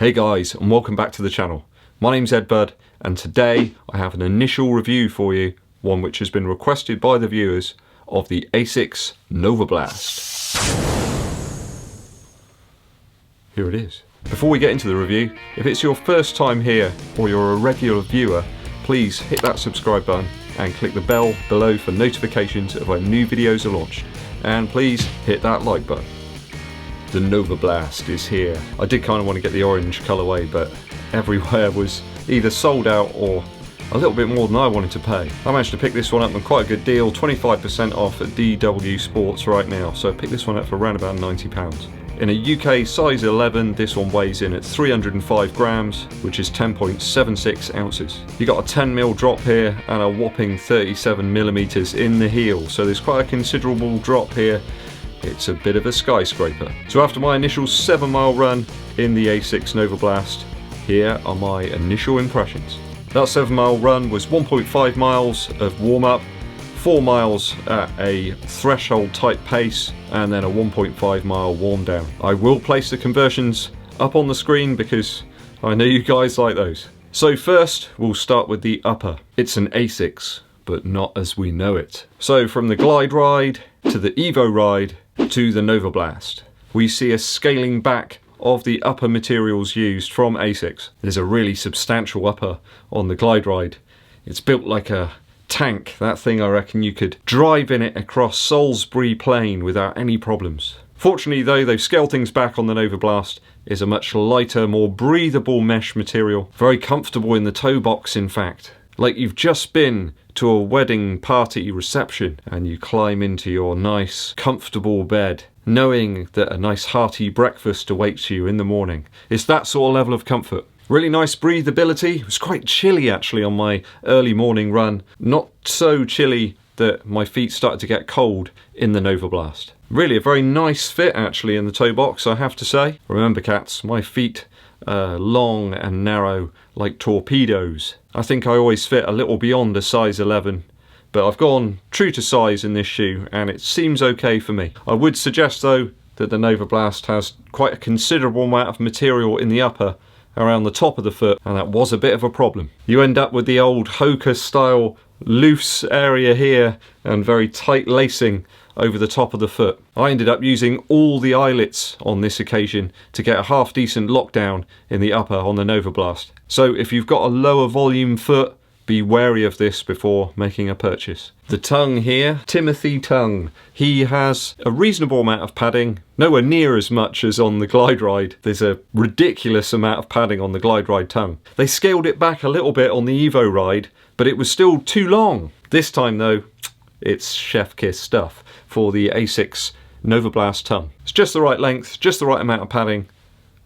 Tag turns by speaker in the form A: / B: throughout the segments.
A: Hey guys, and welcome back to the channel. My name's EDDBUD, and today I have an initial review for you, one which has been requested by the viewers, of the ASICS Novablast. Here it is. Before we get into the review, if it's your first time here or you're a regular viewer, please hit that subscribe button and click the bell below for notifications of when new videos are launched. And please hit that like button. The Novablast is here. I did kind of want to get the orange colourway, but everywhere was either sold out or a little bit more than I wanted to pay. I managed to pick this one up on quite a good deal, 25% off at DW Sports right now, so I picked this one up for around about £90. In a UK size 11, this one weighs in at 305 grams, which is 10.76 ounces. You got a 10mm drop here and a whopping 37mm in the heel, so there's quite a considerable drop here. It's a bit of a skyscraper. So after my initial 7-mile run in the ASICS Novablast, here are my initial impressions. That 7-mile run was 1.5 miles of warm-up, 4 miles at a threshold type pace, and then a 1.5 mile warm down. I will place the conversions up on the screen because I know you guys like those. So first we'll start with the upper. It's an ASICS, but not as we know it. So from the Glide ride to the Evo ride to the Novablast, we see a scaling back of the upper materials used from ASICS. There's a really substantial upper on the Glide ride. It's built like a tank. That thing, I reckon you could drive in it across Salisbury Plain without any problems. Fortunately though, they've scaled things back on the Novablast. It's a much lighter, more breathable mesh material. Very comfortable in the toe box, in fact. Like you've just been to a wedding party reception and you climb into your nice, comfortable bed, knowing that a nice hearty breakfast awaits you in the morning. It's that sort of level of comfort. Really nice breathability. It was quite chilly actually on my early morning run. Not so chilly that my feet started to get cold in the Novablast. Really a very nice fit actually in the toe box, I have to say. Remember cats, my feet are long and narrow like torpedoes. I think I always fit a little beyond a size 11, but I've gone true to size in this shoe and it seems okay for me. I would suggest though that the Novablast has quite a considerable amount of material in the upper around the top of the foot, and that was a bit of a problem. You end up with the old Hoka style loose area here and very tight lacing over the top of the foot. I ended up using all the eyelets on this occasion to get a half decent lockdown in the upper on the Novablast. So if you've got a lower volume foot, be wary of this before making a purchase. The tongue here, Timothy tongue. He has a reasonable amount of padding, nowhere near as much as on the Glide ride. There's a ridiculous amount of padding on the Glide ride tongue. They scaled it back a little bit on the Evo ride, but it was still too long. This time though, it's chef kiss stuff for the ASICS Novablast tongue. It's just the right length, just the right amount of padding.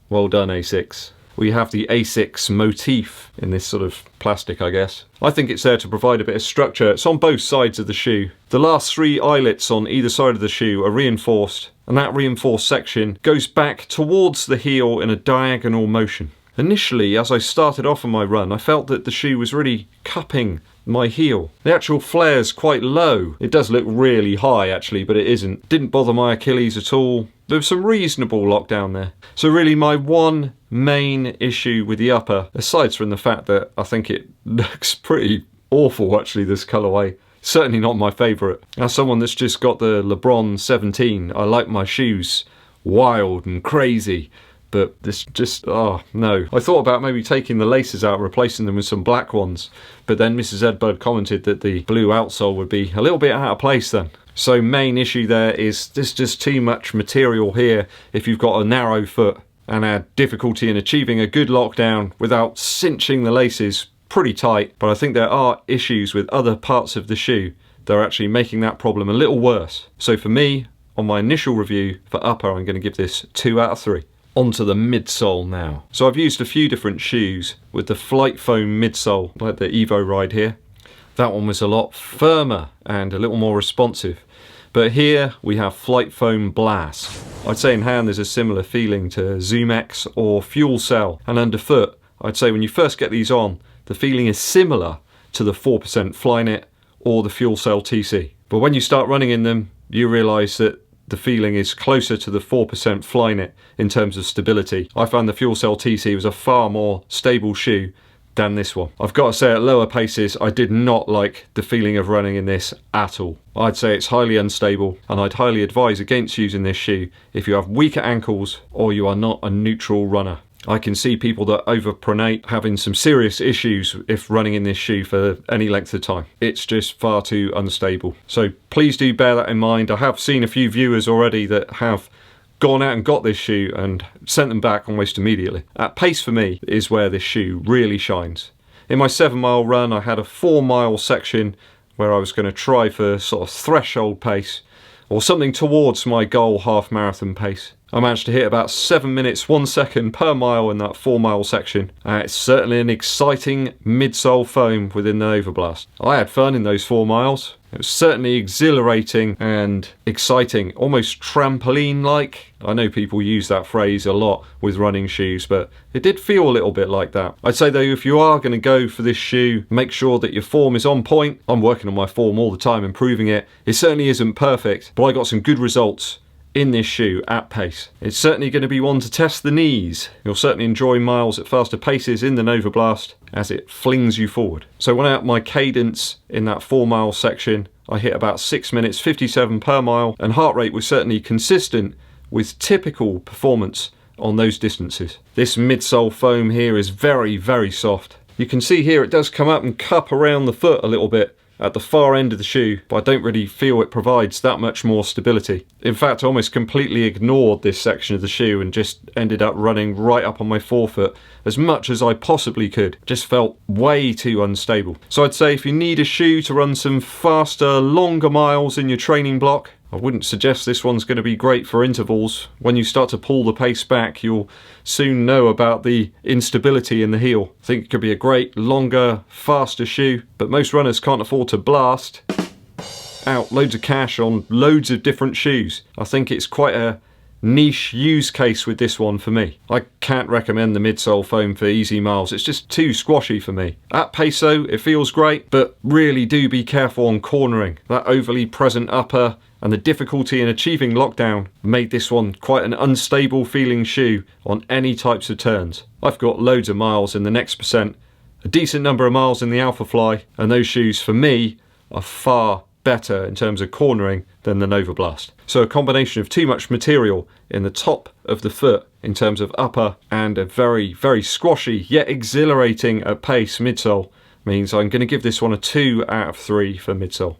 A: Well done ASICS. We have the ASICS motif in this sort of plastic, I guess. I think it's there to provide a bit of structure. It's on both sides of the shoe. The last 3 eyelets on either side of the shoe are reinforced, and that reinforced section goes back towards the heel in a diagonal motion. Initially, as I started off on my run, I felt that the shoe was really cupping my heel. The actual flare's quite low. It does look really high actually, but it isn't. Didn't bother my Achilles at all. There was some reasonable lockdown there. So really my one main issue with the upper, aside from the fact that I think it looks pretty awful actually, this colourway. Certainly not my favourite. As someone that's just got the LeBron 17, I like my shoes wild and crazy. But this just, oh no. I thought about maybe taking the laces out and replacing them with some black ones, but then Mrs. EDDBUD commented that the blue outsole would be a little bit out of place then. So main issue there is there's just too much material here if you've got a narrow foot, and had difficulty in achieving a good lockdown without cinching the laces pretty tight. But I think there are issues with other parts of the shoe that are actually making that problem a little worse. So for me, on my initial review for upper, I'm going to give this 2 out of 3. Onto the midsole now. So I've used a few different shoes with the FlyteFoam midsole, like the Evo ride here. That one was a lot firmer and a little more responsive. But here we have FlyteFoam Blast. I'd say in hand there's a similar feeling to Zoom X or Fuel Cell. And underfoot, I'd say when you first get these on, the feeling is similar to the 4% Flyknit or the Fuel Cell TC. But when you start running in them, you realise that the feeling is closer to the 4% Flyknit in terms of stability. I found the Fuel Cell TC was a far more stable shoe than this one. I've got to say, at lower paces, I did not like the feeling of running in this at all. I'd say it's highly unstable, and I'd highly advise against using this shoe if you have weaker ankles or you are not a neutral runner. I can see people that overpronate having some serious issues if running in this shoe for any length of time. It's just far too unstable. So please do bear that in mind. I have seen a few viewers already that have gone out and got this shoe and sent them back almost immediately. At pace for me is where this shoe really shines. In my 7-mile run, I had a 4-mile section where I was going to try for sort of threshold pace or something towards my goal half marathon pace. I managed to hit about 7 minutes 1 second per mile in that 4-mile section. It's certainly an exciting midsole foam within the Novablast. I had fun in those 4 miles. It was certainly exhilarating and exciting, almost trampoline-like. I know people use that phrase a lot with running shoes, but it did feel a little bit like that. I'd say though, if you are going to go for this shoe, make sure that your form is on point. I'm working on my form all the time, improving it. It certainly isn't perfect, but I got some good results in this shoe at pace. It's certainly going to be one to test the knees. You'll certainly enjoy miles at faster paces in the Novablast as it flings you forward. So when I up my cadence in that 4-mile section, I hit about 6 minutes 57 per mile, and heart rate was certainly consistent with typical performance on those distances. This midsole foam here is very, very soft. You can see here it does come up and cup around the foot a little bit at the far end of the shoe, but I don't really feel it provides that much more stability. In fact, I almost completely ignored this section of the shoe and just ended up running right up on my forefoot as much as I possibly could. Just felt way too unstable. So I'd say if you need a shoe to run some faster, longer miles in your training block, I wouldn't suggest this one's going to be great for intervals. When you start to pull the pace back, you'll soon know about the instability in the heel. I think it could be a great, longer, faster shoe, but most runners can't afford to blast out loads of cash on loads of different shoes. I think it's quite a niche use case with this one for me. I can't recommend the midsole foam for easy miles. It's just too squashy for me. At pace though, it feels great, but really do be careful on cornering. That overly present upper and the difficulty in achieving lockdown made this one quite an unstable feeling shoe on any types of turns. I've got loads of miles in the next percent, a decent number of miles in the Alpha Fly, and those shoes for me are far better in terms of cornering than the Novablast. So a combination of too much material in the top of the foot in terms of upper and a very, very squashy yet exhilarating at pace midsole means I'm going to give this one a 2 out of 3 for midsole.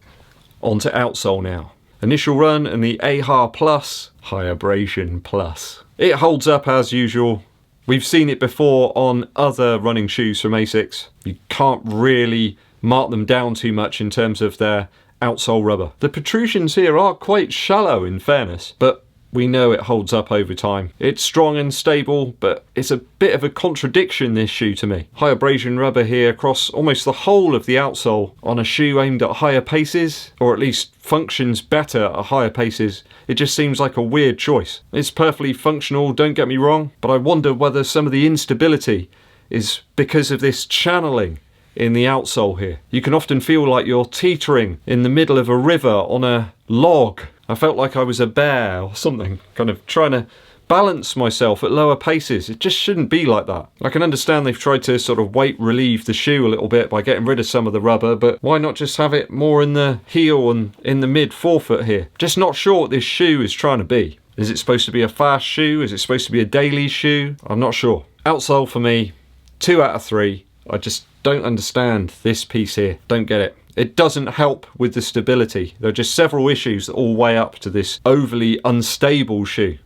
A: On to outsole now. Initial run and the AHA Plus, High Abrasion Plus. It holds up as usual. We've seen it before on other running shoes from ASICS. You can't really mark them down too much in terms of their outsole rubber. The protrusions here are quite shallow in fairness, but we know it holds up over time. It's strong and stable, but it's a bit of a contradiction, this shoe, to me. High abrasion rubber here across almost the whole of the outsole on a shoe aimed at higher paces, or at least functions better at higher paces. It just seems like a weird choice. It's perfectly functional, don't get me wrong, but I wonder whether some of the instability is because of this channeling in the outsole here. You can often feel like you're teetering in the middle of a river on a log. I felt like I was a bear or something, kind of trying to balance myself at lower paces. It just shouldn't be like that. I can understand they've tried to sort of weight relieve the shoe a little bit by getting rid of some of the rubber, but why not just have it more in the heel and in the mid forefoot here? Just not sure what this shoe is trying to be. Is it supposed to be a fast shoe? Is it supposed to be a daily shoe? I'm not sure. Outsole for me, 2 out of 3. I just don't understand this piece here. Don't get it. It doesn't help with the stability. There are just several issues that all weigh up to this overly unstable shoe.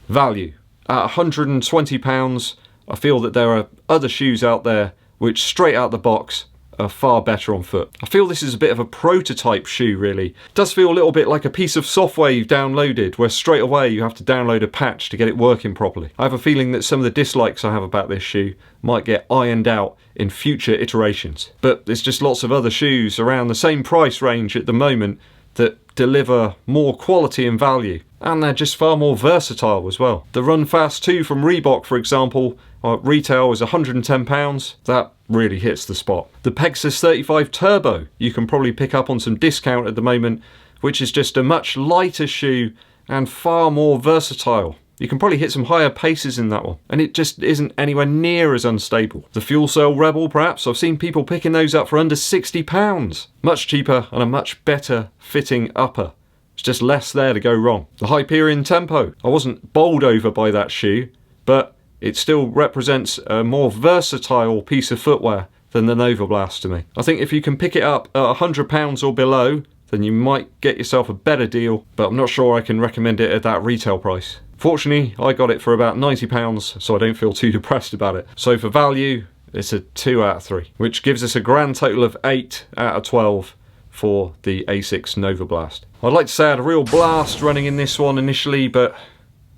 A: Value. At £120, I feel that there are other shoes out there which straight out the box are far better on foot. I feel this is a bit of a prototype shoe, really. It does feel a little bit like a piece of software you've downloaded where straight away you have to download a patch to get it working properly. I have a feeling that some of the dislikes I have about this shoe might get ironed out in future iterations. But there's just lots of other shoes around the same price range at the moment that deliver more quality and value, and they're just far more versatile as well. The Run Fast 2 from Reebok, for example, retail is £110. That really hits the spot. The Pegasus 35 Turbo you can probably pick up on some discount at the moment, which is just a much lighter shoe and far more versatile. You can probably hit some higher paces in that one, and it just isn't anywhere near as unstable. The Fuel Cell Rebel, perhaps, I've seen people picking those up for under £60. Much cheaper and a much better fitting upper. It's just less there to go wrong. The Hyperion Tempo, I wasn't bowled over by that shoe, but it still represents a more versatile piece of footwear than the Novablast to me. I think if you can pick it up at £100 or below, then you might get yourself a better deal, but I'm not sure I can recommend it at that retail price. Fortunately, I got it for about £90, so I don't feel too depressed about it. So for value, it's a 2 out of 3, which gives us a grand total of 8 out of 12 for the ASICS Novablast. I'd like to say I had a real blast running in this one initially, but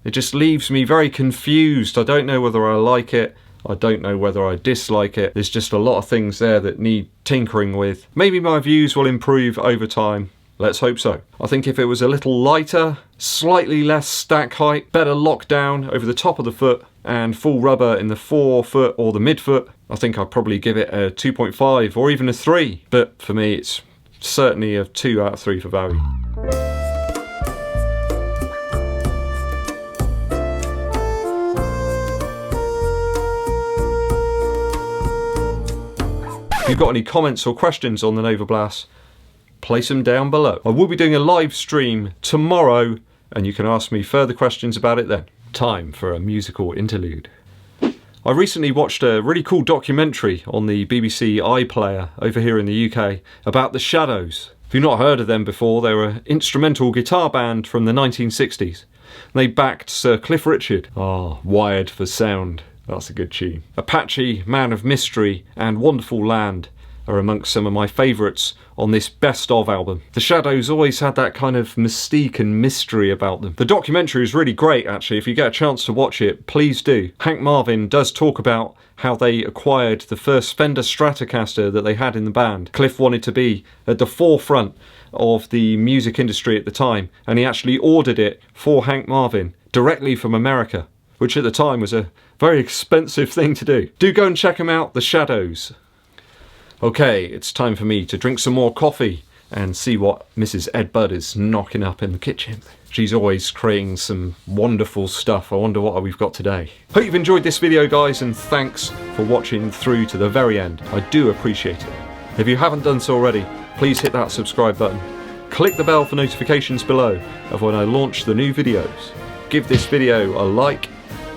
A: it just leaves me very confused. I don't know whether I like it, I don't know whether I dislike it. There's just a lot of things there that need tinkering with. Maybe my views will improve over time. Let's hope so. I think if it was a little lighter, slightly less stack height, better lockdown over the top of the foot, and full rubber in the forefoot or the midfoot, I think I'd probably give it a 2.5 or even a 3. But for me, it's certainly a 2 out of 3 for value. If you've got any comments or questions on the Novablast, place them down below. I will be doing a live stream tomorrow, and you can ask me further questions about it then. Time for a musical interlude. I recently watched a really cool documentary on the BBC iPlayer over here in the UK about the Shadows. If you've not heard of them before, they were an instrumental guitar band from the 1960s. They backed Sir Cliff Richard. Wired for Sound. That's a good tune. Apache, Man of Mystery, and Wonderful Land are amongst some of my favourites on this Best Of album. The Shadows always had that kind of mystique and mystery about them. The documentary is really great, actually. If you get a chance to watch it, please do. Hank Marvin does talk about how they acquired the first Fender Stratocaster that they had in the band. Cliff wanted to be at the forefront of the music industry at the time, and he actually ordered it for Hank Marvin directly from America, which at the time was a very expensive thing to do. Do go and check them out, The Shadows. Okay, it's time for me to drink some more coffee and see what Mrs. EDDBUD is knocking up in the kitchen. She's always creating some wonderful stuff. I wonder what we've got today. Hope you've enjoyed this video, guys, and thanks for watching through to the very end. I do appreciate it. If you haven't done so already, please hit that subscribe button. Click the bell for notifications below of when I launch the new videos. Give this video a like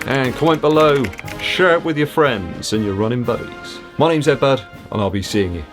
A: and comment below. Share it with your friends and your running buddies. My name's EDDBUD, and I'll be seeing you